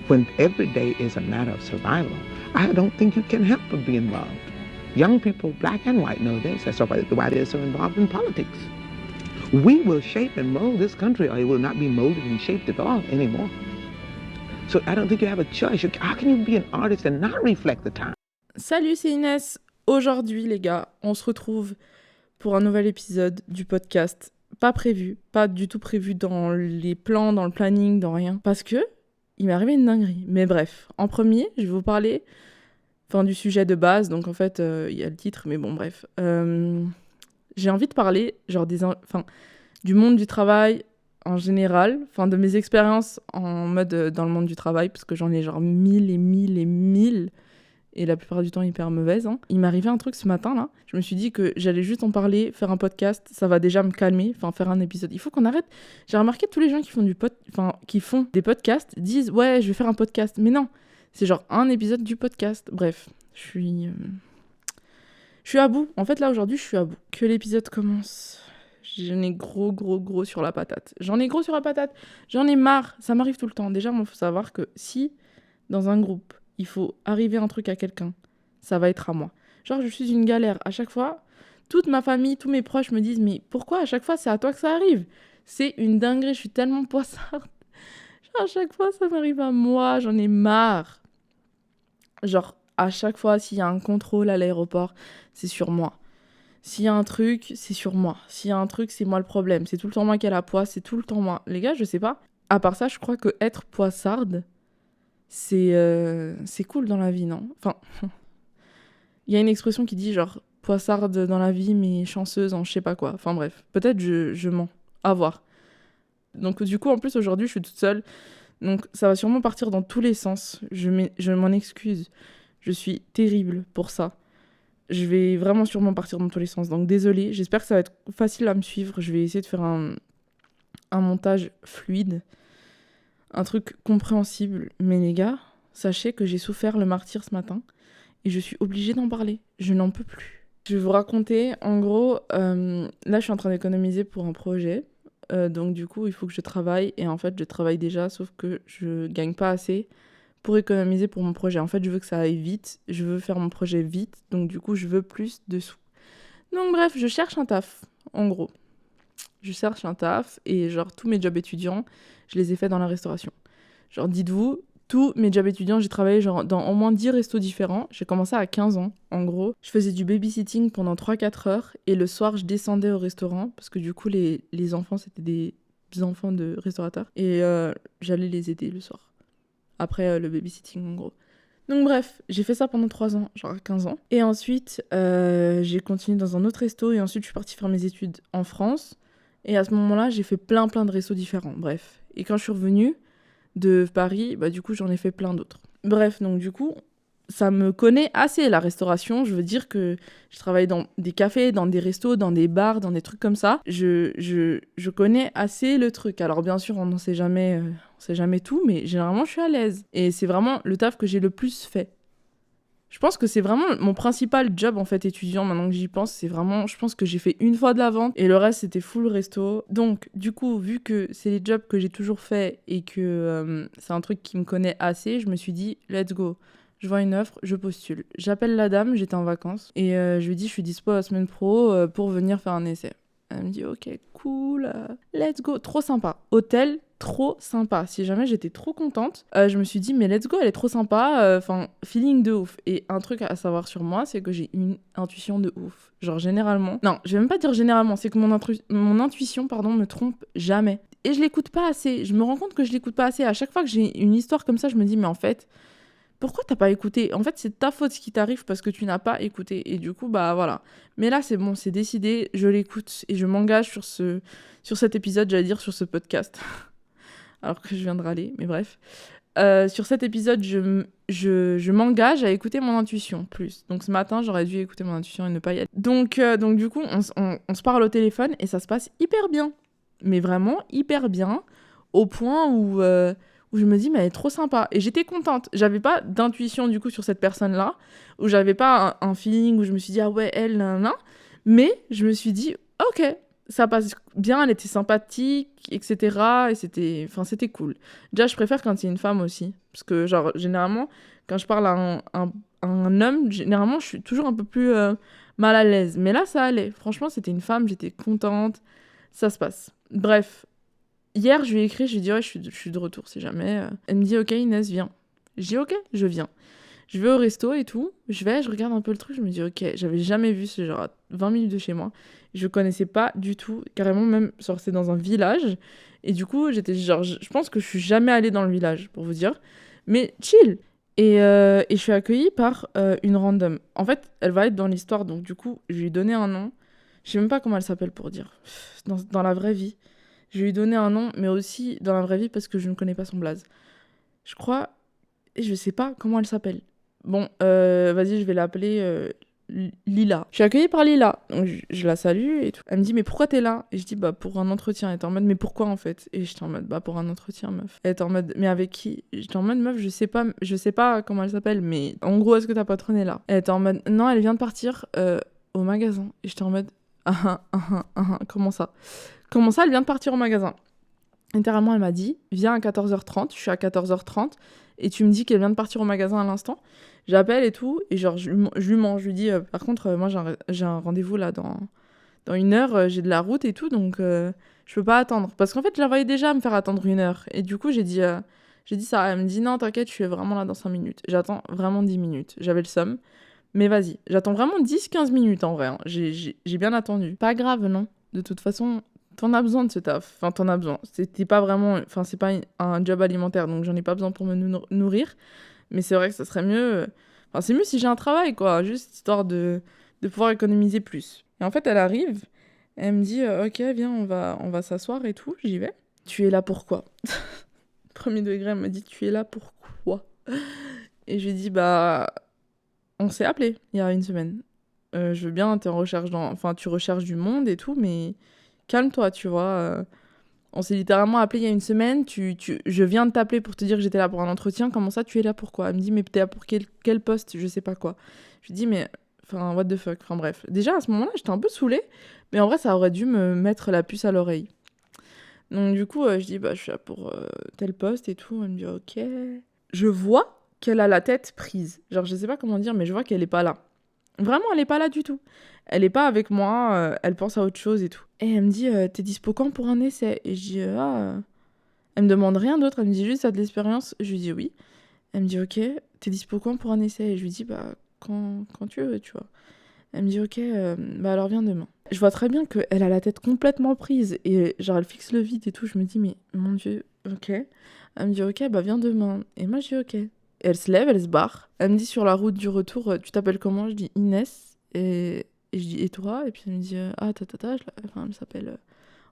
when every day is a matter of survival, I don't think you can help but be involved. Young people, black and white, know this. That's why they're so involved in politics. We will shape and mold this country, or it will not be molded and shaped at all anymore. So I don't think you have a choice. How can you be an artist and not reflect the time? Salut, c'est Inès. Aujourd'hui, les gars, on se retrouve pour un nouvel épisode du podcast. Pas prévu, pas du tout prévu dans les plans, dans le planning, dans rien. Parce que il m'est arrivé une dinguerie. Mais bref, en premier, je vais vous parler du sujet de base. Donc en fait, il y a le titre, mais bon, bref. J'ai envie de parler du monde du travail en général, de mes expériences en mode dans le monde du travail, parce que j'en ai genre 1000 et 1000 et 1000, et la plupart du temps hyper mauvaise. Hein. Il m'est arrivé un truc ce matin, là. Je me suis dit que j'allais juste en parler, faire un podcast, ça va déjà me calmer, faire un épisode. Il faut qu'on arrête. J'ai remarqué tous les gens qui font des podcasts disent « Ouais, je vais faire un podcast ». Mais non, c'est genre un épisode du podcast. Bref, je suis à bout. En fait, là, aujourd'hui, je suis à bout. Que l'épisode commence. J'en ai gros sur la patate. J'en ai marre. Ça m'arrive tout le temps. Déjà, il faut savoir que si, dans un groupe, il faut arriver un truc à quelqu'un, ça va être à moi. Genre, je suis une galère. À chaque fois, toute ma famille, tous mes proches me disent « Mais pourquoi à chaque fois, c'est à toi que ça arrive ?» C'est une dinguerie. Je suis tellement poissarde. Genre, à chaque fois, ça m'arrive à moi. J'en ai marre. Genre, à chaque fois, s'il y a un contrôle à l'aéroport, c'est sur moi. S'il y a un truc, c'est sur moi. S'il y a un truc, c'est moi le problème. C'est tout le temps moi qui ai la poisse, c'est tout le temps moi. Les gars, je sais pas. À part ça, je crois que être poissarde, c'est cool dans la vie, non ? Il y a une expression qui dit genre poissarde dans la vie, mais chanceuse en je sais pas quoi. Bref, peut-être je mens. À voir. Donc du coup, en plus, aujourd'hui, je suis toute seule. Donc ça va sûrement partir dans tous les sens. Je m'en excuse. Je suis terrible pour ça. Je vais vraiment sûrement partir dans tous les sens. Donc désolée, j'espère que ça va être facile à me suivre. Je vais essayer de faire un montage fluide. Un truc compréhensible. Mais les gars, sachez que j'ai souffert le martyre ce matin. Et je suis obligée d'en parler. Je n'en peux plus. Je vais vous raconter, en gros, là je suis en train d'économiser pour un projet. Donc du coup, il faut que je travaille. Et en fait, je travaille déjà, sauf que je gagne pas assez pour économiser pour mon projet. En fait, je veux que ça aille vite. Je veux faire mon projet vite. Donc du coup, je veux plus de sous. Donc bref, je cherche un taf, en gros. Je cherche un taf et genre tous mes jobs étudiants, je les ai faits dans la restauration. Genre dites-vous, tous mes jobs étudiants, j'ai travaillé genre dans au moins 10 restos différents. J'ai commencé à 15 ans, en gros. Je faisais du babysitting pendant 3-4 heures et le soir, je descendais au restaurant parce que du coup, les enfants, c'était des enfants de restaurateurs et j'allais les aider le soir. Après le babysitting, en gros. Donc bref, j'ai fait ça pendant 3 ans, genre 15 ans. Et ensuite, j'ai continué dans un autre resto et ensuite, je suis partie faire mes études en France. Et à ce moment-là, j'ai fait plein de restos différents, bref. Et quand je suis revenue de Paris, du coup, j'en ai fait plein d'autres. Bref, donc du coup, ça me connaît assez, la restauration. Je veux dire que je travaille dans des cafés, dans des restos, dans des bars, dans des trucs comme ça. Je connais assez le truc. Alors bien sûr, on ne sait jamais tout, mais généralement, je suis à l'aise. Et c'est vraiment le taf que j'ai le plus fait. Je pense que c'est vraiment mon principal job, en fait, étudiant, maintenant que j'y pense. C'est vraiment, je pense que j'ai fait une fois de la vente et le reste, c'était full resto. Donc, du coup, vu que c'est les jobs que j'ai toujours fait et que c'est un truc qui me connaît assez, je me suis dit, let's go. Je vois une offre, je postule. J'appelle la dame, j'étais en vacances, et je lui dis, je suis dispo la semaine pro pour venir faire un essai. Elle me dit, ok, cool, let's go. Trop sympa. Hôtel, trop sympa. Si jamais j'étais trop contente, je me suis dit, mais let's go, elle est trop sympa. Feeling de ouf. Et un truc à savoir sur moi, c'est que j'ai une intuition de ouf. Genre, généralement... Non, je vais même pas dire généralement, c'est que mon intuition, me trompe jamais. Et je l'écoute pas assez. Je me rends compte que je l'écoute pas assez. À chaque fois que j'ai une histoire comme ça, je me dis, mais en fait... Pourquoi t'as pas écouté ? En fait, c'est ta faute ce qui t'arrive parce que tu n'as pas écouté. Et du coup, voilà. Mais là, c'est bon, c'est décidé, je l'écoute et je m'engage sur cet épisode, j'allais dire sur ce podcast. Alors que je viens de râler, mais bref. Sur cet épisode, je m'engage à écouter mon intuition plus. Donc ce matin, j'aurais dû écouter mon intuition et ne pas y aller. Donc du coup, on se parle au téléphone et ça se passe hyper bien. Mais vraiment hyper bien, au point où je me dis, mais elle est trop sympa. Et j'étais contente. J'avais pas d'intuition, du coup, sur cette personne-là, où j'avais pas un feeling, où je me suis dit, ah ouais, elle, nan. Mais je me suis dit, ok, ça passe bien, elle était sympathique, etc. Et c'était cool. Déjà, je préfère quand c'est une femme aussi. Parce que, genre, généralement, quand je parle à un homme, généralement, je suis toujours un peu plus mal à l'aise. Mais là, ça allait. Franchement, c'était une femme, j'étais contente. Ça se passe. Bref, hier, je lui ai écrit, je lui ai dit, ouais, je suis de retour si jamais. Elle me dit, ok, Inès, viens. Je dis, ok, je viens. Je vais au resto et tout. Je regarde un peu le truc, je me dis, ok, j'avais jamais vu ce genre à 20 minutes de chez moi. Je connaissais pas du tout, carrément même, genre c'est dans un village. Et du coup, j'étais genre, je pense que je suis jamais allée dans le village, pour vous dire. Mais chill. Et je suis accueillie par une random. En fait, elle va être dans l'histoire, donc du coup, je lui ai donné un nom. Je sais même pas comment elle s'appelle pour dire. Dans la vraie vie. Je lui ai donné un nom, mais aussi dans la vraie vie parce que je ne connais pas son blaze. Je crois, et je sais pas comment elle s'appelle. Bon, vas-y, je vais l'appeler Lila. Je suis accueillie par Lila, donc je la salue et tout. Elle me dit, mais pourquoi t'es là? Et je dis, bah pour un entretien. Elle était en mode, mais pourquoi en fait? Et j'étais en mode, bah pour un entretien, meuf. Elle était en mode, mais avec qui? J'étais en mode, meuf, je sais pas comment elle s'appelle, mais en gros, est-ce que ta patronne est là? Elle était en mode, non, elle vient de partir au magasin. Et j'étais en mode, comment ça? Comment ça, elle vient de partir au magasin? Littéralement, elle m'a dit, viens à 14h30, je suis à 14h30, et tu me dis qu'elle vient de partir au magasin à l'instant. J'appelle et tout, et genre, je lui mens, je lui dis, par contre, moi, j'ai un rendez-vous là dans 1 heure, j'ai de la route et tout, donc je peux pas attendre. Parce qu'en fait, je la voyais déjà me faire attendre 1 heure, et du coup, j'ai dit ça, elle me dit, non, t'inquiète, je suis vraiment là dans 5 minutes. J'attends vraiment 10 minutes, j'avais le seum, mais vas-y, j'attends vraiment 10-15 minutes en vrai, hein. J'ai bien attendu. Pas grave, non, de toute façon... T'en as besoin de ce taf. Enfin, t'en as besoin. C'était pas vraiment... Enfin, c'est pas un job alimentaire, donc j'en ai pas besoin pour me nourrir. Mais c'est vrai que ça serait mieux... Enfin, c'est mieux si j'ai un travail, quoi. Juste histoire de pouvoir économiser plus. Et en fait, elle arrive. Elle me dit, ok, viens, on va s'asseoir et tout. J'y vais. Tu es là pourquoi? Premier degré, elle me dit, tu es là pourquoi? Et je lui dis, bah... On s'est appelé il y a 1 semaine. Je veux bien, t'es en recherche Enfin, tu recherches du monde et tout, mais... Calme-toi, tu vois. On s'est littéralement appelé il y a 1 semaine. Je viens de t'appeler pour te dire que j'étais là pour un entretien. Comment ça, tu es là pour quoi? Elle me dit, mais t'es là pour quel poste? Je sais pas quoi. Je lui dis, mais... Enfin, what the fuck? Enfin, bref. Déjà, à ce moment-là, j'étais un peu saoulée. Mais en vrai, ça aurait dû me mettre la puce à l'oreille. Donc, du coup, je dis, bah, je suis là pour tel poste et tout. Elle me dit, ok. Je vois qu'elle a la tête prise. Genre, je sais pas comment dire, mais je vois qu'elle est pas là. Vraiment, elle est pas là du tout. Elle est pas avec moi, elle pense à autre chose et tout. Et elle me dit, t'es dispo quand pour un essai? Et je dis, Elle me demande rien d'autre, elle me dit juste, t'as de l'expérience? Je lui dis oui. Elle me dit, ok, t'es dispo quand pour un essai? Et je lui dis, bah, quand tu veux, tu vois. Elle me dit, ok, bah alors viens demain. Je vois très bien qu'elle a la tête complètement prise et genre elle fixe le vide et tout. Je me dis, mais mon Dieu, ok. Elle me dit, ok, bah viens demain. Et moi, je dis, ok. Et elle se lève, elle se barre. Elle me dit sur la route du retour, tu t'appelles comment? Je dis Inès. Et je dis, et toi? Et puis elle me dit, ah, enfin, elle s'appelle...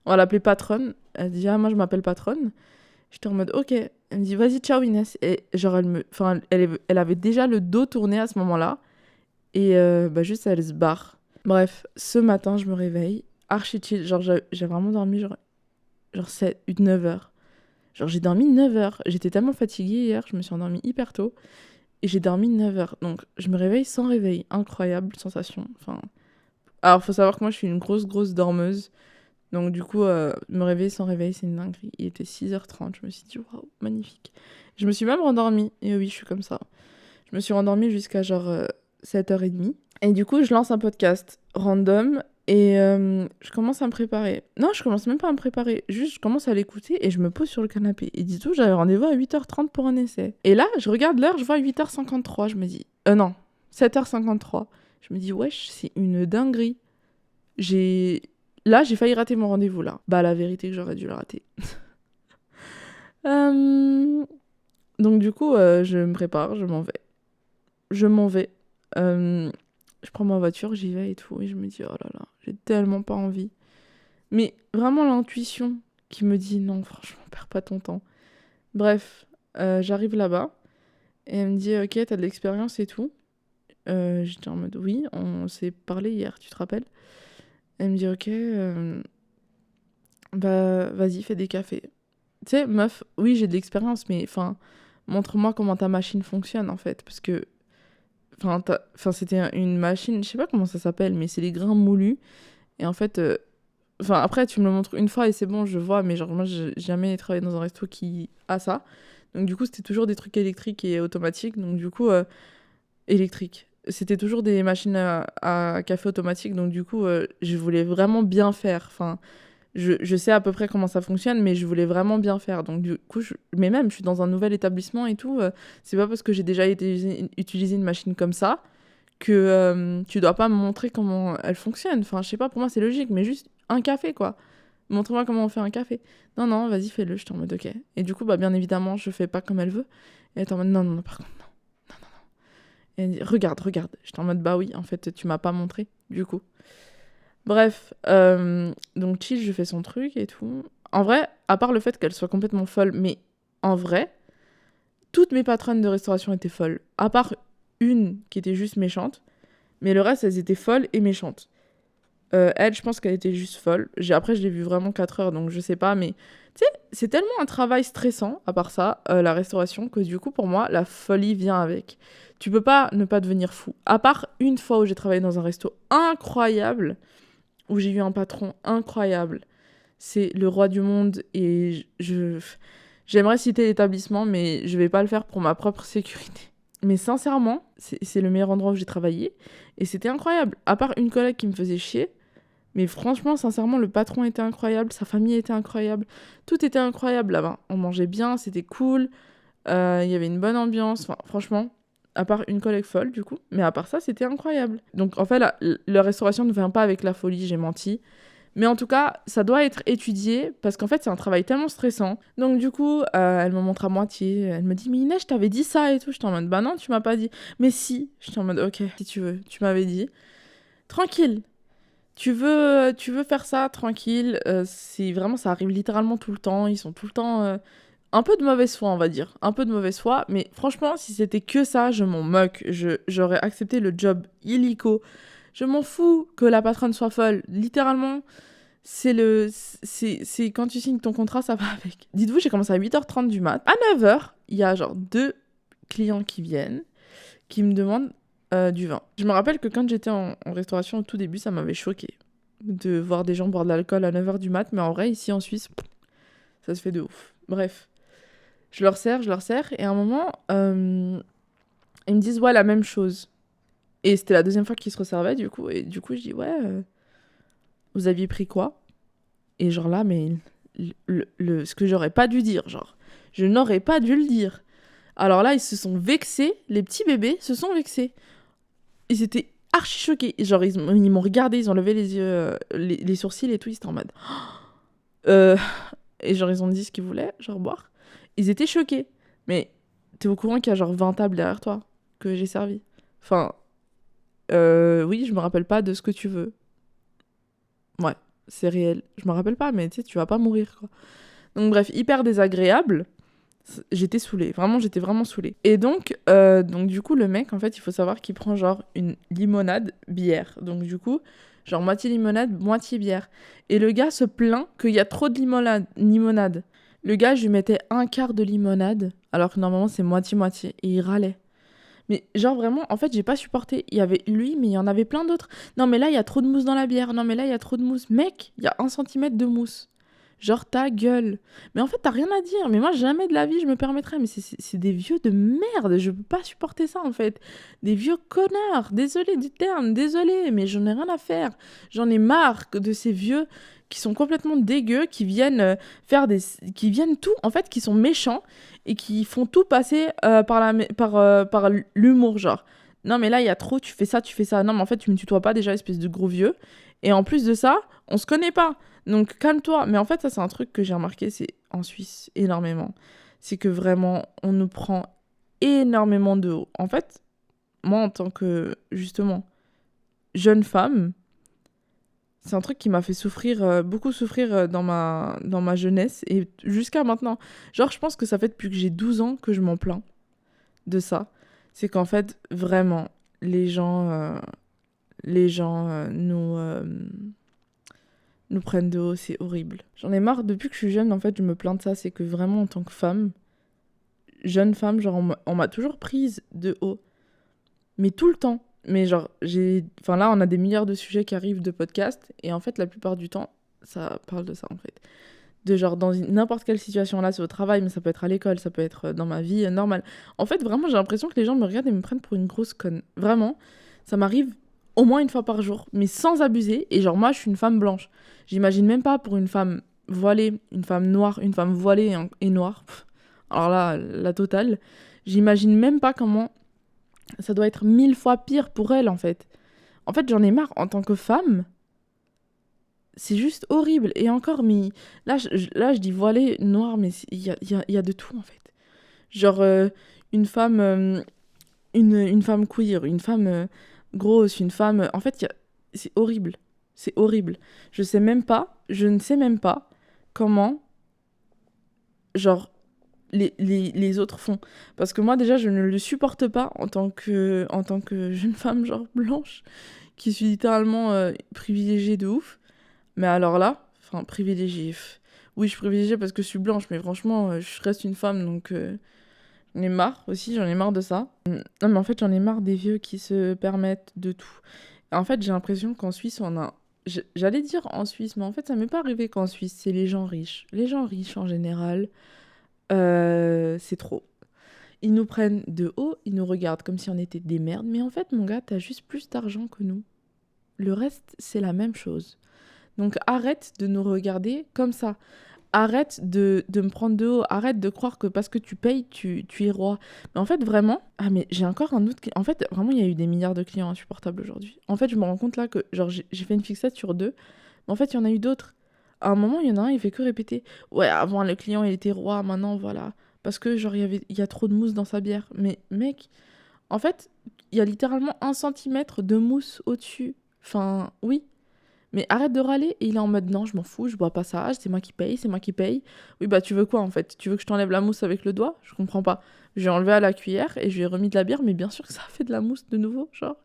On va l'appeler Patronne. Elle dit, ah, moi, je m'appelle Patronne. J'étais en mode, ok. Elle me dit, vas-y, ciao, Inès. Et genre, elle avait déjà le dos tourné à ce moment-là. Et bah, juste, elle se barre. Bref, ce matin, je me réveille. Archi chill. Genre, j'ai vraiment dormi, genre 9 heures. Genre, j'ai dormi 9 heures. J'étais tellement fatiguée hier, je me suis endormie hyper tôt. Et j'ai dormi 9 heures. Donc, je me réveille sans réveil. Incroyable sensation. Enfin... Alors, faut savoir que moi, je suis une grosse dormeuse. Donc, du coup, me réveiller sans réveil, c'est une dinguerie. Il était 6h30. Je me suis dit, waouh, magnifique. Je me suis même rendormie. Et oui, je suis comme ça. Je me suis rendormie jusqu'à genre 7h30. Et du coup, je lance un podcast random. Et je commence à me préparer. Non, je commence même pas à me préparer. Juste, je commence à l'écouter et je me pose sur le canapé. Et dis tout, j'avais rendez-vous à 8h30 pour un essai. Et là, je regarde l'heure, je vois 8h53. Je me dis... non, 7h53. Je me dis, wesh, c'est une dinguerie. Là, j'ai failli rater mon rendez-vous, là. Bah, la vérité que j'aurais dû le rater. Donc, du coup, je me prépare, je m'en vais. Je prends ma voiture, j'y vais et tout. Et je me dis, oh là là, j'ai tellement pas envie. Mais vraiment l'intuition qui me dit, non, franchement, perds pas ton temps. Bref, j'arrive là-bas. Et elle me dit, ok, t'as de l'expérience et tout. J'étais en mode, oui, on s'est parlé hier, tu te rappelles? Elle me dit, ok, bah vas-y, fais des cafés. Tu sais, meuf, oui, j'ai de l'expérience, mais enfin, montre-moi comment ta machine fonctionne, en fait. Parce que, enfin c'était une machine, je sais pas comment ça s'appelle, mais c'est les grains moulus. Et en fait, Enfin, après, tu me le montres une fois et c'est bon, je vois, mais genre, moi, j'ai jamais travaillé dans un resto qui a ça. Donc, du coup, c'était toujours des trucs électriques et automatiques. Donc, du coup, électriques. C'était toujours des machines à café automatiques. Donc, du coup, je voulais vraiment bien faire. Enfin, je sais à peu près comment ça fonctionne, mais je voulais vraiment bien faire. Donc, du coup, mais même, je suis dans un nouvel établissement et tout. C'est pas parce que j'ai déjà utilisé une machine comme ça que tu dois pas me montrer comment elle fonctionne. Enfin, je sais pas, pour moi, c'est logique, mais juste un café, quoi. Montre-moi comment on fait un café. Non, non, vas-y, fais-le. J'étais en mode, ok. Et du coup, bah, bien évidemment, je fais pas comme elle veut. Et elle est en mode, non, non, non, par contre, non. Non, non, non. Et elle dit, regarde, regarde. J'étais en mode, bah oui, en fait, tu m'as pas montré, du coup. Bref, donc chill, je fais son truc et tout. En vrai, à part le fait qu'elle soit complètement folle, mais en vrai, toutes mes patronnes de restauration étaient folles. À part une qui était juste méchante, mais le reste, elles étaient folles et méchantes. Elle, je pense qu'elle était juste folle. Après, je l'ai vue vraiment 4 heures, donc je sais pas, mais tu sais, c'est tellement un travail stressant, à part ça, la restauration, que du coup, pour moi, la folie vient avec. Tu peux pas ne pas devenir fou. À part une fois où j'ai travaillé dans un resto incroyable, où j'ai eu un patron incroyable. C'est le roi du monde et j'aimerais citer l'établissement, mais je vais pas le faire pour ma propre sécurité. Mais sincèrement, c'est le meilleur endroit où j'ai travaillé et c'était incroyable. À part une collègue qui me faisait chier, mais franchement, sincèrement, le patron était incroyable, sa famille était incroyable, tout était incroyable là-bas. On mangeait bien, c'était cool, il y avait une bonne ambiance, enfin, franchement, à part une collègue folle du coup, mais à part ça, c'était incroyable. Donc en fait, la restauration ne vient pas avec la folie, j'ai menti. Mais en tout cas, ça doit être étudié parce qu'en fait, c'est un travail tellement stressant. Donc du coup, elle me montre à moitié. Elle me dit, mais Inès, je t'avais dit ça et tout. J'étais en mode, bah non, tu m'as pas dit. Mais si. J'étais en mode, ok, si tu veux, tu m'avais dit. Tranquille. Tu veux faire ça, tranquille. C'est vraiment, ça arrive littéralement tout le temps. Ils sont tout le temps un peu de mauvaise foi, on va dire. Un peu de mauvaise foi. Mais franchement, si c'était que ça, je m'en moque. J'aurais accepté le job illico. Je m'en fous que la patronne soit folle. Littéralement, c'est quand tu signes ton contrat, ça va avec. Dites-vous, j'ai commencé à 8h30 du mat. À 9h, il y a genre 2 clients qui viennent, qui me demandent du vin. Je me rappelle que quand j'étais en restauration au tout début, ça m'avait choqué de voir des gens boire de l'alcool à 9h du mat. Mais en vrai, ici en Suisse, ça se fait de ouf. Bref, je leur sers. Et à un moment, ils me disent, ouais, la même chose. Et c'était la deuxième fois qu'ils se resservaient, du coup. Et du coup, je dis, ouais, vous aviez pris quoi? Et genre là, mais ce que j'aurais pas dû dire, genre. Je n'aurais pas dû le dire. Alors là, ils se sont vexés, les petits bébés se sont vexés. Ils étaient archi choqués. Genre, ils m'ont regardé, ils ont levé les yeux, les sourcils et tout, ils étaient en mode... Et genre, ils ont dit ce qu'ils voulaient, genre boire. Ils étaient choqués. Mais t'es au courant qu'il y a genre 20 tables derrière toi que j'ai servi. Enfin... oui, je me rappelle pas de ce que tu veux. Ouais, c'est réel. Je me rappelle pas, mais tu sais, tu vas pas mourir, quoi. Donc bref, hyper désagréable. J'étais saoulée. Vraiment, j'étais vraiment saoulée. Et donc du coup, le mec, en fait, il faut savoir qu'il prend genre une limonade bière. Donc du coup, genre moitié limonade, moitié bière. Et le gars se plaint qu'il y a trop de limonade. Le gars, je lui mettais un quart de limonade, alors que normalement, c'est moitié-moitié. Et il râlait. Mais genre vraiment, en fait, j'ai pas supporté. Il y avait lui, mais il y en avait plein d'autres. Non, mais là, il y a trop de mousse dans la bière. Non, mais là, il y a trop de mousse. Mec, il y a 1 centimètre de mousse. Genre ta gueule. Mais en fait, t'as rien à dire. Mais moi, jamais de la vie, je me permettrais. Mais c'est des vieux de merde. Je peux pas supporter ça, en fait. Des vieux connards. Désolé du terme, désolé. Mais j'en ai rien à faire. J'en ai marre de ces vieux qui sont complètement dégueux, qui viennent qui viennent tout, en fait, qui sont méchants et qui font tout passer par l'humour, genre. Non, mais là, il y a trop, tu fais ça. Non, mais en fait, tu me tutoies pas déjà, espèce de gros vieux. Et en plus de ça, on se connaît pas. Donc, calme-toi. Mais en fait, ça, c'est un truc que j'ai remarqué, c'est en Suisse, énormément. C'est que vraiment, on nous prend énormément de haut. En fait, moi, en tant que, justement, jeune femme, c'est un truc qui m'a fait souffrir, beaucoup souffrir dans ma jeunesse et jusqu'à maintenant. Genre, je pense que ça fait depuis que j'ai 12 ans que je m'en plains de ça. C'est qu'en fait, vraiment, les gens nous prennent de haut, c'est horrible. J'en ai marre, depuis que je suis jeune, en fait, je me plains de ça. C'est que vraiment, en tant que femme, jeune femme, genre, on m'a toujours prise de haut. Mais tout le temps. Mais genre, là, on a des milliards de sujets qui arrivent de podcast. Et en fait, la plupart du temps, ça parle de ça en fait. De genre, dans n'importe quelle situation, là, c'est au travail, mais ça peut être à l'école, ça peut être dans ma vie normale. En fait, vraiment, j'ai l'impression que les gens me regardent et me prennent pour une grosse conne. Vraiment, ça m'arrive au moins une fois par jour, mais sans abuser. Et genre, moi, je suis une femme blanche. J'imagine même pas pour une femme voilée, une femme noire, une femme voilée et noire. Alors là, la totale. J'imagine même pas comment ça doit être 1000 fois pire pour elle, en fait. En fait, j'en ai marre. En tant que femme, c'est juste horrible. Et encore, mais là, je dis voilée, noire, mais il y a de tout, en fait. Genre, une femme, une femme queer, une femme grosse, une femme... En fait, c'est horrible. C'est horrible. Je ne sais même pas comment, genre, les autres font. Parce que moi, déjà, je ne le supporte pas en tant que jeune femme, genre, blanche, qui suis littéralement privilégiée de ouf. Mais alors là, enfin, privilégiée... Oui, je suis privilégiée parce que je suis blanche, mais franchement, je reste une femme, donc... J'en ai marre aussi, j'en ai marre de ça. Non, mais en fait, j'en ai marre des vieux qui se permettent de tout. En fait, j'ai l'impression qu'en Suisse, on a... J'allais dire en Suisse, mais en fait, ça m'est pas arrivé qu'en Suisse, c'est les gens riches. Les gens riches, en général, c'est trop. Ils nous prennent de haut, ils nous regardent comme si on était des merdes. Mais en fait, mon gars, t'as juste plus d'argent que nous. Le reste, c'est la même chose. Donc arrête de nous regarder comme ça. Arrête de me prendre de haut. Arrête de croire que parce que tu payes, tu es roi. Mais en fait, vraiment... Ah, mais j'ai encore un autre... En fait, vraiment, il y a eu des milliards de clients insupportables aujourd'hui. En fait, je me rends compte là que genre j'ai fait une fixette sur 2. Mais en fait, il y en a eu d'autres. À un moment, il y en a un, il fait que répéter. Ouais, avant, le client, il était roi. Maintenant, voilà. Parce que genre, il y a trop de mousse dans sa bière. Mais mec, en fait, il y a littéralement 1 centimètre de mousse au-dessus. Enfin, oui. Mais arrête de râler. Et il est en mode non, je m'en fous, je bois pas ça, c'est moi qui paye, c'est moi qui paye. Oui, bah tu veux quoi en fait? Tu veux que je t'enlève la mousse avec le doigt? Je comprends pas. J'ai enlevé à la cuillère et je lui ai remis de la bière, mais bien sûr que ça a fait de la mousse de nouveau. Genre,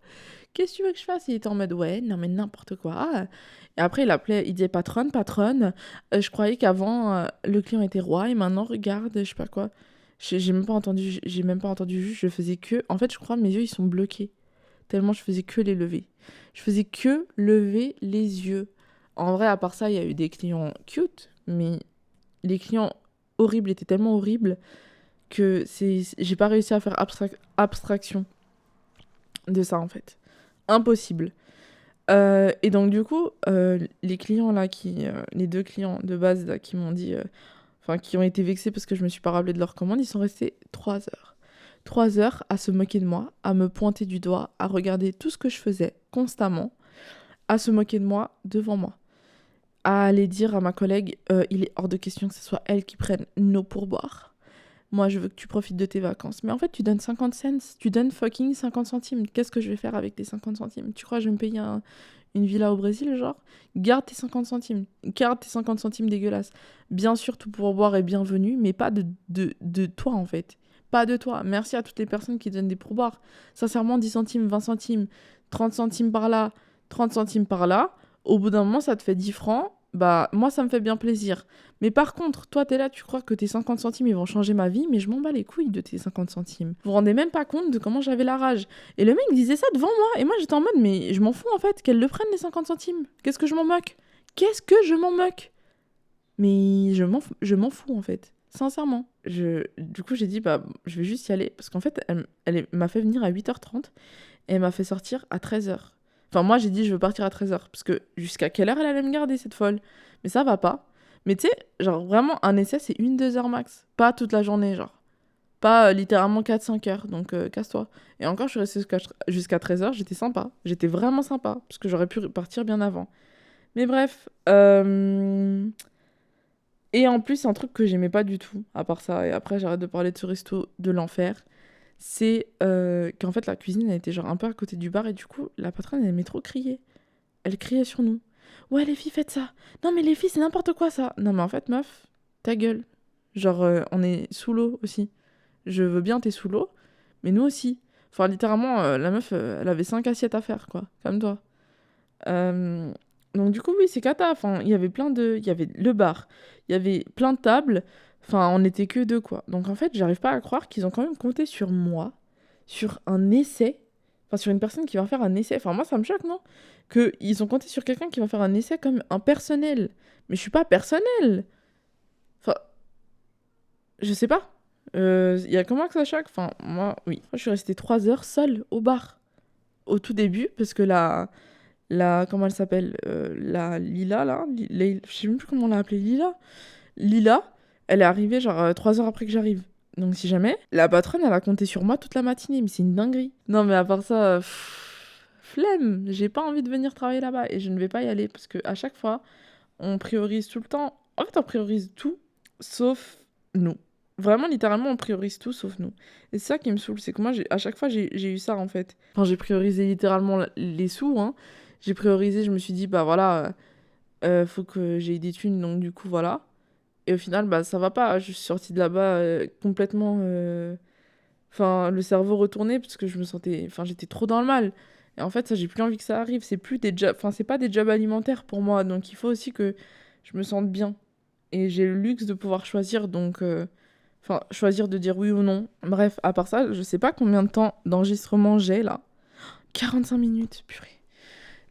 qu'est-ce que tu veux que je fasse? Il était en mode ouais, non mais n'importe quoi. Et après, il disait patronne, patronne. Je croyais qu'avant, le client était roi et maintenant, regarde, je sais pas quoi. J'ai même pas entendu, juste, je faisais que. En fait, je crois mes yeux ils sont bloqués. Tellement je faisais que les lever. Je faisais que lever les yeux. En vrai, à part ça, il y a eu des clients cute, mais les clients horribles étaient tellement horribles que j'ai pas réussi à faire abstraction de ça, en fait. Impossible. Et donc, du coup, les clients là, les 2 clients de base là, qui m'ont dit... qui ont été vexés parce que je me suis pas rappelé de leur commande, ils sont restés 3 heures. 3 heures à se moquer de moi, à me pointer du doigt, à regarder tout ce que je faisais constamment, à se moquer de moi devant moi, à aller dire à ma collègue il est hors de question que ce soit elle qui prenne nos pourboires. Moi, je veux que tu profites de tes vacances. Mais en fait, tu donnes 50 cents, tu donnes fucking 50 centimes. Qu'est-ce que je vais faire avec tes 50 centimes? Tu crois que je vais me payer une villa au Brésil, genre? Garde tes 50 centimes. Garde tes 50 centimes dégueulasses. Bien sûr, tout pourboire est bienvenu, mais pas de toi, en fait. Pas de toi. Merci à toutes les personnes qui donnent des pourboires. Sincèrement, 10 centimes, 20 centimes, 30 centimes par là, 30 centimes par là. Au bout d'un moment, ça te fait 10 francs. Bah, moi, ça me fait bien plaisir. Mais par contre, toi, t'es là, tu crois que tes 50 centimes, ils vont changer ma vie, mais je m'en bats les couilles de tes 50 centimes. Vous vous rendez même pas compte de comment j'avais la rage. Et le mec disait ça devant moi, et moi, j'étais en mode, mais je m'en fous, en fait, qu'elle le prenne, les 50 centimes. Qu'est-ce que je m'en moque? Qu'est-ce que je m'en moque? Mais je m'en fous, en fait. Sincèrement. Du coup, j'ai dit, bah, je vais juste y aller. Parce qu'en fait, elle m'a fait venir à 8h30, et elle m'a fait sortir à 13h. Enfin, moi, j'ai dit, je veux partir à 13h. Parce que jusqu'à quelle heure elle allait me garder, cette folle? Mais ça va pas. Mais tu sais, genre, vraiment, un essai, c'est 1-2 heures max. Pas toute la journée, genre. Pas littéralement 4-5 heures. Donc, casse-toi. Et encore, je suis restée jusqu'à 13h. J'étais sympa. J'étais vraiment sympa. Parce que j'aurais pu partir bien avant. Mais bref. Et en plus, un truc que j'aimais pas du tout, à part ça, et après, j'arrête de parler de ce resto de l'enfer, c'est qu'en fait, la cuisine, elle était genre un peu à côté du bar. Et du coup, la patronne, elle aimait trop crier. Elle criait sur nous. Ouais, les filles, faites ça. Non, mais les filles, c'est n'importe quoi, ça. Non, mais en fait, meuf, ta gueule. Genre, on est sous l'eau aussi. Je veux bien, t'es sous l'eau, mais nous aussi. Enfin, littéralement, la meuf, elle avait 5 assiettes à faire, quoi. Comme toi. Donc, du coup, oui, c'est cata. Enfin, il y avait le bar. Il y avait plein de tables. Enfin, on n'était que 2, quoi. Donc, en fait, j'arrive pas à croire qu'ils ont quand même compté sur moi, sur un essai. Enfin, sur une personne qui va faire un essai. Enfin, moi, ça me choque, non? Qu'ils ont compté sur quelqu'un qui va faire un essai comme un personnel. Mais je suis pas personnel. Enfin, je sais pas. Il y a comment que ça choque? Enfin, moi, oui. Moi, je suis restée 3 heures seule au bar. Au tout début, parce que comment elle s'appelle? La Lila, là? Je sais même plus comment on l'a appelée. Lila, elle est arrivée genre 3 heures après que j'arrive. Donc si jamais, la patronne, elle a compté sur moi toute la matinée, mais c'est une dinguerie. Non mais à part ça, flemme, j'ai pas envie de venir travailler là-bas et je ne vais pas y aller parce que à chaque fois, on priorise tout le temps. En fait, on priorise tout sauf nous. Vraiment, littéralement, on priorise tout sauf nous. Et c'est ça qui me saoule, c'est que moi, à chaque fois, j'ai eu ça en fait. Enfin, j'ai priorisé littéralement les sous, hein. J'ai priorisé, je me suis dit, bah voilà, faut que j'ai des thunes, donc du coup, voilà. Et au final, bah ça va pas. Je suis sortie de là-bas complètement. Enfin, le cerveau retourné parce que je me sentais. Enfin, j'étais trop dans le mal. Et en fait, ça, j'ai plus envie que ça arrive. C'est plus des jobs. Enfin, c'est pas des jobs alimentaires pour moi. Donc, il faut aussi que je me sente bien. Et j'ai le luxe de pouvoir choisir. Donc, enfin, choisir de dire oui ou non. Bref, à part ça, je sais pas combien de temps d'enregistrement j'ai là. 45 minutes, purée.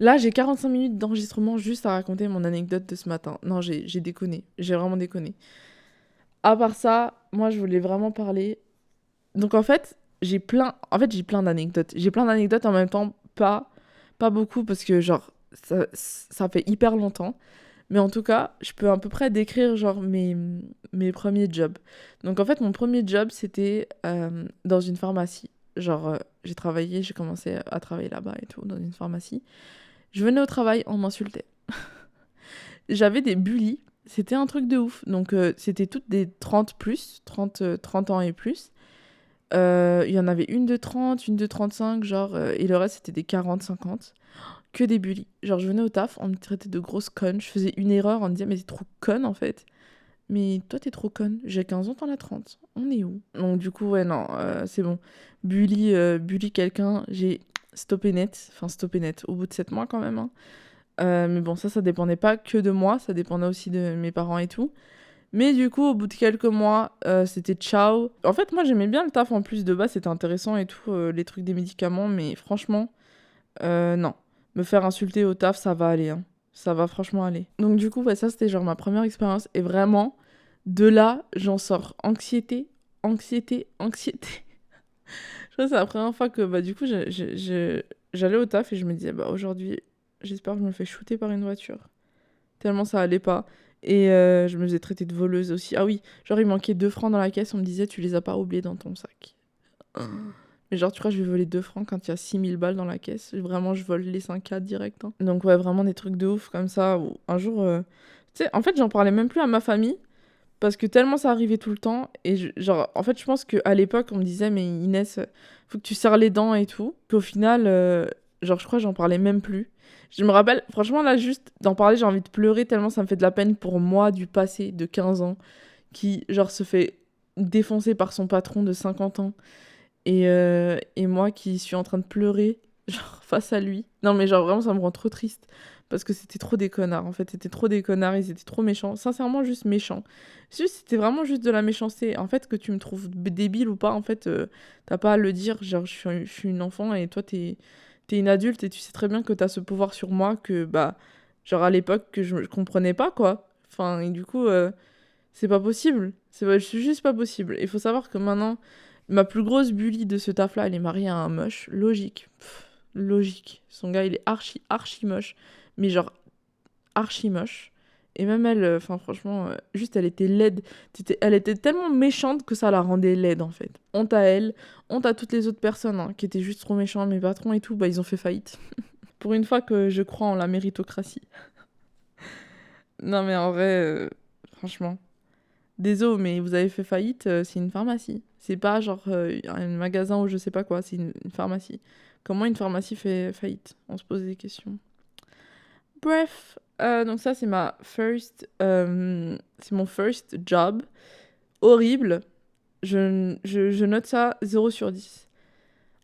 Là, j'ai 45 minutes d'enregistrement juste à raconter mon anecdote de ce matin. Non, j'ai déconné. J'ai vraiment déconné. À part ça, moi, je voulais vraiment parler. Donc, en fait, j'ai plein d'anecdotes. J'ai plein d'anecdotes en même temps, pas beaucoup, parce que, genre, ça fait hyper longtemps. Mais en tout cas, je peux à peu près décrire, genre, mes premiers jobs. Donc, en fait, mon premier job, c'était dans une pharmacie. Genre, j'ai commencé à travailler là-bas et tout, dans une pharmacie. Je venais au travail, on m'insultait. J'avais des bullies. C'était un truc de ouf. Donc, c'était toutes des 30 plus, 30 ans et plus. Il y en avait une de 30, une de 35, genre, et le reste, c'était des 40, 50. Que des bullies. Genre, je venais au taf, on me traitait de grosse conne. Je faisais une erreur, on me disait, mais t'es trop conne, en fait. Mais toi, t'es trop conne. J'ai 15 ans, t'en as 30. On est où? Donc, du coup, ouais, non, c'est bon. Bully quelqu'un, j'ai stoppé net. Enfin, stoppé net. Au bout de 7 mois, quand même, hein. Mais bon, ça dépendait pas que de moi, ça dépendait aussi de mes parents et tout. Mais du coup, au bout de quelques mois, c'était ciao. En fait, moi, j'aimais bien le taf en plus de base, c'était intéressant et tout, les trucs des médicaments, mais franchement, non. Me faire insulter au taf, ça va aller, hein. Ça va franchement aller. Donc du coup, ouais, ça, c'était genre ma première expérience. Et vraiment, de là, j'en sors anxiété, anxiété, anxiété. Je crois que c'est la première fois que, bah, du coup, j'allais au taf et je me disais, bah, aujourd'hui, j'espère que je me fais shooter par une voiture. Tellement ça allait pas. Et je me faisais traiter de voleuse aussi. Ah oui, genre il manquait 2 francs dans la caisse, on me disait tu les as pas oubliés dans ton sac. Mais genre tu crois que je vais voler 2 francs quand il y a 6000 balles dans la caisse? Vraiment je vole les 5K direct, hein. Donc ouais, vraiment des trucs de ouf comme ça. Où un jour, tu sais, en fait j'en parlais même plus à ma famille. Parce que tellement ça arrivait tout le temps. Et genre, en fait je pense qu'à l'époque on me disait mais Inès, faut que tu serres les dents et tout. Qu'au final, genre je crois que j'en parlais même plus. Je me rappelle, franchement, là, juste d'en parler, j'ai envie de pleurer tellement ça me fait de la peine pour moi du passé de 15 ans qui, genre, se fait défoncer par son patron de 50 ans. Et moi qui suis en train de pleurer, genre, face à lui. Non, mais genre, vraiment, ça me rend trop triste. Parce que c'était trop des connards, en fait. C'était trop des connards, ils étaient trop méchants. Sincèrement, juste méchants. C'était vraiment juste de la méchanceté. En fait, que tu me trouves débile ou pas, en fait, t'as pas à le dire. Genre, je suis une enfant et toi, t'es une adulte et tu sais très bien que t'as ce pouvoir sur moi que, bah, genre à l'époque, que je comprenais pas, quoi. Enfin, et du coup, c'est pas possible. C'est juste pas possible. Il faut savoir que maintenant, ma plus grosse bully de ce taf-là, elle est mariée à un moche. Logique. Logique. Son gars, il est archi moche. Mais genre, archi moche. Et même elle, enfin franchement, juste elle était laide. Elle était tellement méchante que ça la rendait laide en fait. Honte à elle, honte à toutes les autres personnes hein, qui étaient juste trop méchants. Mes patrons et tout, bah ils ont fait faillite. Pour une fois que je crois en la méritocratie. Non mais en vrai, franchement. Désolé, mais vous avez fait faillite, c'est une pharmacie. C'est pas genre un magasin ou je sais pas quoi, c'est une pharmacie. Comment une pharmacie fait faillite? On se pose des questions. Bref, donc ça c'est c'est mon first job. Horrible. Je note ça 0 sur 10.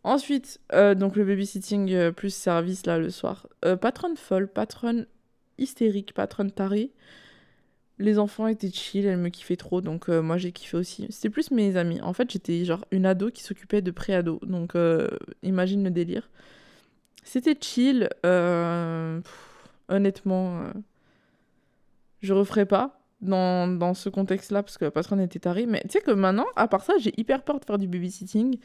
Ensuite, donc le babysitting plus service là le soir. Patronne folle, patronne hystérique, patronne tarée. Les enfants étaient chill, elles me kiffaient trop, donc moi j'ai kiffé aussi. C'était plus mes amis. En fait, j'étais genre une ado qui s'occupait de pré-ado, donc imagine le délire. C'était chill. Honnêtement, je referais pas dans ce contexte-là parce que la patronne était tarée. Mais tu sais que maintenant, à part ça, j'ai hyper peur de faire du babysitting.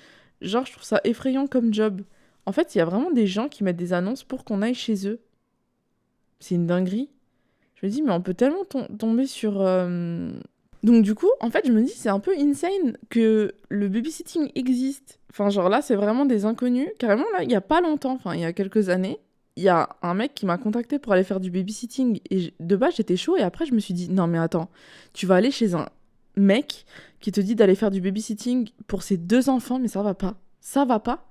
Genre, je trouve ça effrayant comme job. En fait, il y a vraiment des gens qui mettent des annonces pour qu'on aille chez eux. C'est une dinguerie. Je me dis, mais on peut tellement tomber sur... Donc du coup, en fait, je me dis, c'est un peu insane que le babysitting existe. Enfin, genre là, c'est vraiment des inconnus. Carrément, là, il n'y a pas longtemps, enfin, il y a quelques années, il y a un mec qui m'a contacté pour aller faire du babysitting. Et de base, j'étais chaud. Et après, je me suis dit, non, mais attends, tu vas aller chez un mec qui te dit d'aller faire du babysitting pour ses 2 enfants, mais ça va pas. Ça va pas.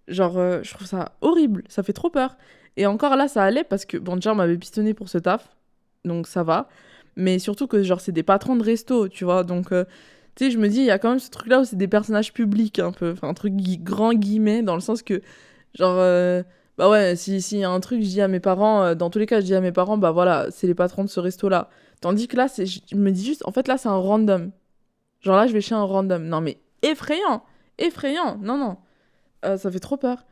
Genre, je trouve ça horrible. Ça fait trop peur. Et encore là, ça allait parce que, bon, déjà, on m'avait pistonné pour ce taf. Donc ça va. Mais surtout que, genre, c'est des patrons de resto, tu vois. Donc, tu sais, je me dis, il y a quand même ce truc-là où c'est des personnages publics, un peu. Enfin, un truc grand guillemets, dans le sens que, genre, bah ouais, si y a un truc, je dis à mes parents, dans tous les cas, je dis à mes parents, bah voilà, c'est les patrons de ce resto-là. Tandis que là, je me dis juste, en fait, là, c'est un random. Genre là, je vais chez un random. Non, mais effrayant! Effrayant! Non, non. Ça fait trop peur.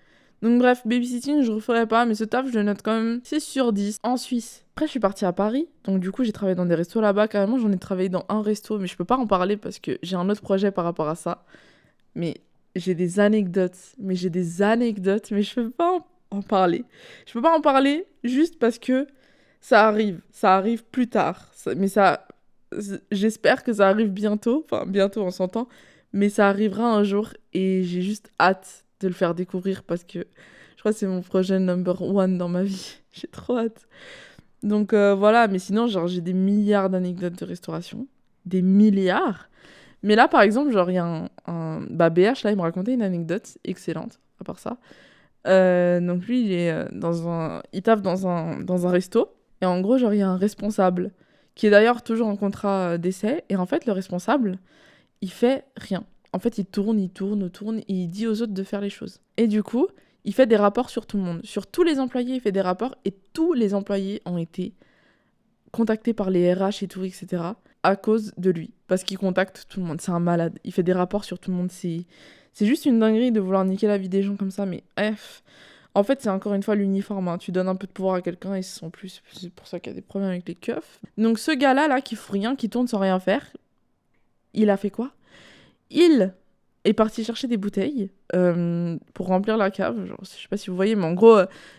Donc bref, babysitting, je referai pas, mais ce taf, je le note quand même 6 sur 10 en Suisse. Après, je suis partie à Paris, donc du coup, j'ai travaillé dans des restos là-bas. Carrément, j'en ai travaillé dans un resto, mais je peux pas en parler parce que j'ai un autre projet par rapport à ça. Mais j'ai des anecdotes, mais je peux pas en parler. Je peux pas en parler juste parce que ça arrive plus tard. Mais ça, j'espère que ça arrive bientôt, enfin bientôt on s'entend, mais ça arrivera un jour et j'ai juste hâte de le faire découvrir parce que je crois que c'est mon projet number one dans ma vie. J'ai trop hâte. Donc voilà, mais sinon, genre, j'ai des milliards d'anecdotes de restauration. Des milliards. Mais là, par exemple, genre, il y a Bah, BH, là, il me racontait une anecdote excellente, à part ça. Donc lui, il est il taffe dans un resto. Et en gros, genre, il y a un responsable qui est d'ailleurs toujours en contrat d'essai. Et en fait, le responsable, il fait rien. En fait, il tourne, et il dit aux autres de faire les choses. Et du coup, il fait des rapports sur tout le monde. Sur tous les employés, il fait des rapports. Et tous les employés ont été contactés par les RH et tout, etc. à cause de lui. Parce qu'il contacte tout le monde. C'est un malade. Il fait des rapports sur tout le monde. C'est juste une dinguerie de vouloir niquer la vie des gens comme ça. Mais bref. En fait, c'est encore une fois l'uniforme. Hein. Tu donnes un peu de pouvoir à quelqu'un et c'est pour ça qu'il y a des problèmes avec les keufs. Donc ce gars-là, là, qui fout rien, qui tourne sans rien faire, il a fait quoi ? Il est parti chercher des bouteilles pour remplir la cave. Genre, je sais pas si vous voyez, mais en gros,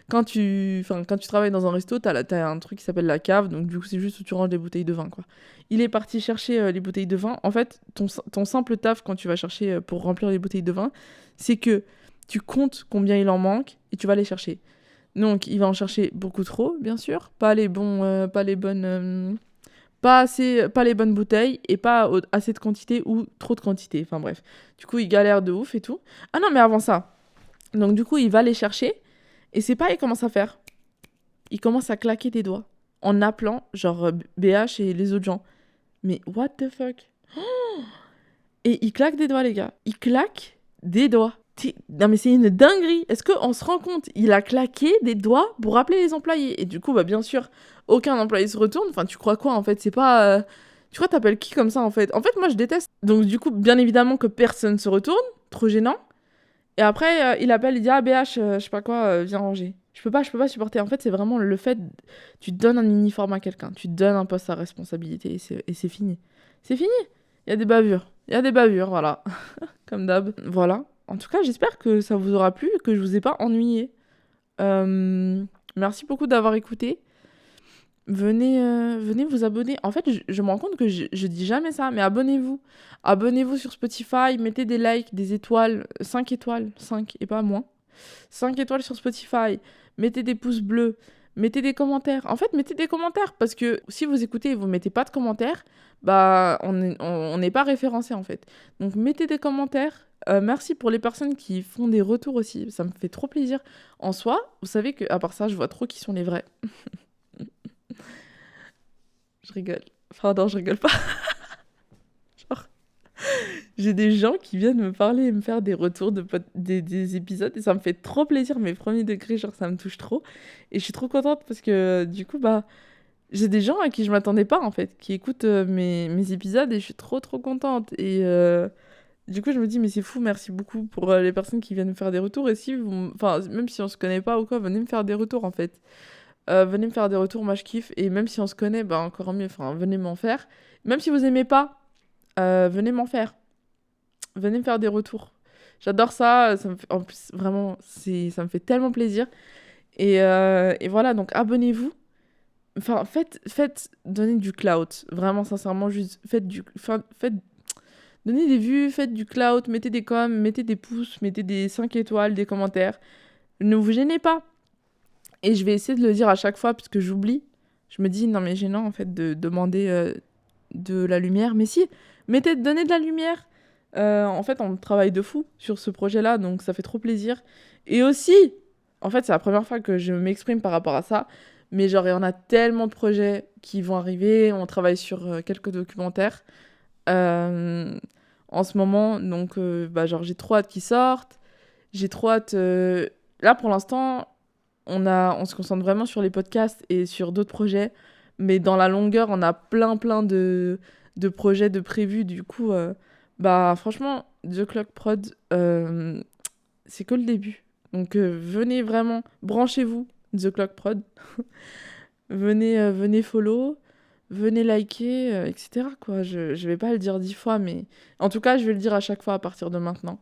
quand tu travailles dans un resto, t'as un truc qui s'appelle la cave. Donc du coup, c'est juste où tu ranges des bouteilles de vin, quoi. Il est parti chercher les bouteilles de vin. En fait, ton simple taf quand tu vas chercher pour remplir les bouteilles de vin, c'est que tu comptes combien il en manque et tu vas les chercher. Donc, il va en chercher beaucoup trop, bien sûr. Pas les bonnes... pas les bonnes bouteilles et pas assez de quantité ou trop de quantité. Enfin bref. Du coup, il galère de ouf et tout. Ah non, mais avant ça. Donc du coup, il va les chercher. Et c'est pas, il commence à faire. Il commence à claquer des doigts. En appelant, genre, BH et les autres gens. Mais what the fuck? Et il claque des doigts, les gars. Il claque des doigts. Non mais c'est une dinguerie. Est-ce qu'on se rend compte? Il a claqué des doigts pour appeler les employés. Et du coup, bah bien sûr, aucun employé se retourne. Enfin, tu crois quoi en fait? C'est pas... Tu crois t'appelles qui comme ça en fait? En fait, moi je déteste. Donc du coup, bien évidemment que personne se retourne. Trop gênant. Et après, il appelle, il dit, ah BH, je sais pas quoi, viens ranger. Je peux pas supporter. En fait, c'est vraiment le fait... Tu donnes un uniforme à quelqu'un. Tu donnes un poste à responsabilité et c'est fini. C'est fini. Il y a des bavures. Voilà. Comme d'hab. Voilà. En tout cas, j'espère que ça vous aura plu et que je vous ai pas ennuyé. Merci beaucoup d'avoir écouté. Venez vous abonner. En fait, je me rends compte que je dis jamais ça, mais abonnez-vous. Abonnez-vous sur Spotify, mettez des likes, des étoiles, 5 étoiles, 5 et pas moins. 5 étoiles sur Spotify, mettez des pouces bleus, mettez des commentaires. En fait, mettez des commentaires parce que si vous écoutez et vous mettez pas de commentaires, bah on n'est pas référencé en fait. Donc mettez des commentaires. Merci pour les personnes qui font des retours aussi, ça me fait trop plaisir. En soi, vous savez que à part ça, je vois trop qui sont les vrais. Je rigole. Enfin non, je rigole pas. Genre, j'ai des gens qui viennent me parler et me faire des retours des épisodes et ça me fait trop plaisir, mes premiers degrés, genre ça me touche trop. Et je suis trop contente parce que du coup, bah, j'ai des gens à qui je m'attendais pas, en fait, qui écoutent mes épisodes et je suis trop, trop contente. Et du coup, je me dis, mais c'est fou, merci beaucoup pour les personnes qui viennent me faire des retours. Et si vous... Enfin, même si on se connaît pas ou quoi, venez me faire des retours, en fait. Venez me faire des retours, moi je kiffe. Et même si on se connaît, bah encore mieux, enfin, venez m'en faire. Même si vous aimez pas, venez m'en faire. Venez me faire des retours. J'adore ça, ça me fait... en plus, vraiment, ça me fait tellement plaisir. Et voilà, donc abonnez-vous. Enfin, donnez du clout. Vraiment, sincèrement, juste donnez des vues, faites du clout, mettez des coms, mettez des pouces, mettez des 5 étoiles, des commentaires. Ne vous gênez pas. Et je vais essayer de le dire à chaque fois, parce que j'oublie. Je me dis, non mais gênant, en fait, de demander de la lumière. Mais si, donnez de la lumière. En fait, on travaille de fou sur ce projet-là, donc ça fait trop plaisir. Et aussi, en fait, c'est la première fois que je m'exprime par rapport à ça, mais genre, il y en a tellement de projets qui vont arriver. On travaille sur quelques documentaires euh, en ce moment, donc genre, j'ai trop hâte qu'ils sortent. J'ai trop hâte. Là, pour l'instant, on se concentre vraiment sur les podcasts et sur d'autres projets, mais dans la longueur, on a plein de projets de prévus. Du coup, bah franchement, The Clock Prod, c'est que le début. Donc venez vraiment, branchez-vous, The Clock Prod. Venez follow, venez liker, etc. quoi. Je vais pas le dire 10 fois, mais en tout cas, je vais le dire à chaque fois à partir de maintenant.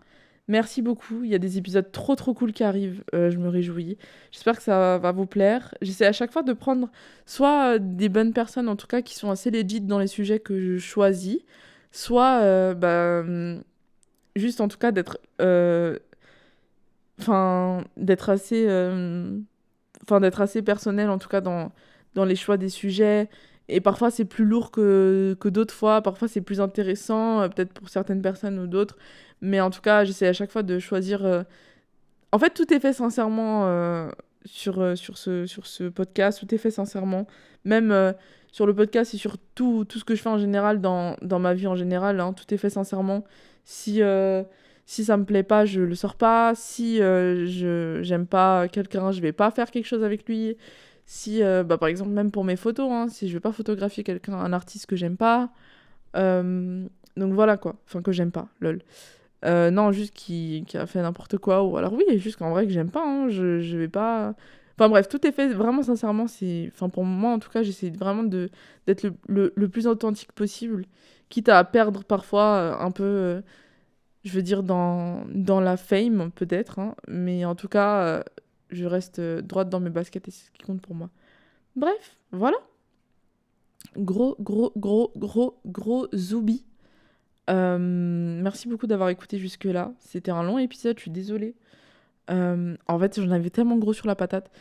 Merci beaucoup. Il y a des épisodes trop trop cool qui arrivent. Je me réjouis. J'espère que ça va vous plaire. J'essaie à chaque fois de prendre soit des bonnes personnes, en tout cas, qui sont assez legit dans les sujets que je choisis, soit juste en tout cas d'être assez d'être assez personnel en tout cas dans les choix des sujets. Et parfois c'est plus lourd que d'autres fois, parfois c'est plus intéressant, peut-être pour certaines personnes ou d'autres. Mais en tout cas, j'essaie à chaque fois de choisir. En fait, tout est fait sincèrement sur ce podcast, tout est fait sincèrement. Même sur le podcast et sur tout ce que je fais en général, dans ma vie en général, hein, tout est fait sincèrement. Si ça me plaît pas, je le sors pas. Si j'aime pas quelqu'un, je vais pas faire quelque chose avec lui. Si, par exemple, même pour mes photos, hein, si je vais pas photographier quelqu'un, un artiste que j'aime pas. Donc voilà quoi. Enfin, que j'aime pas, lol. Non, juste qui a fait n'importe quoi. Ou alors oui, juste qu'en vrai que j'aime pas. Hein, je vais pas. Enfin bref, tout est fait vraiment sincèrement. Enfin, pour moi, en tout cas, j'essaie vraiment d'être le plus authentique possible. Quitte à perdre parfois un peu. Je veux dire, dans la fame, peut-être, hein, mais en tout cas, je reste droite dans mes baskets et c'est ce qui compte pour moi. Bref, voilà. Gros zoubi. Merci beaucoup d'avoir écouté jusque-là. C'était un long épisode, je suis désolée. En fait, j'en avais tellement gros sur la patate.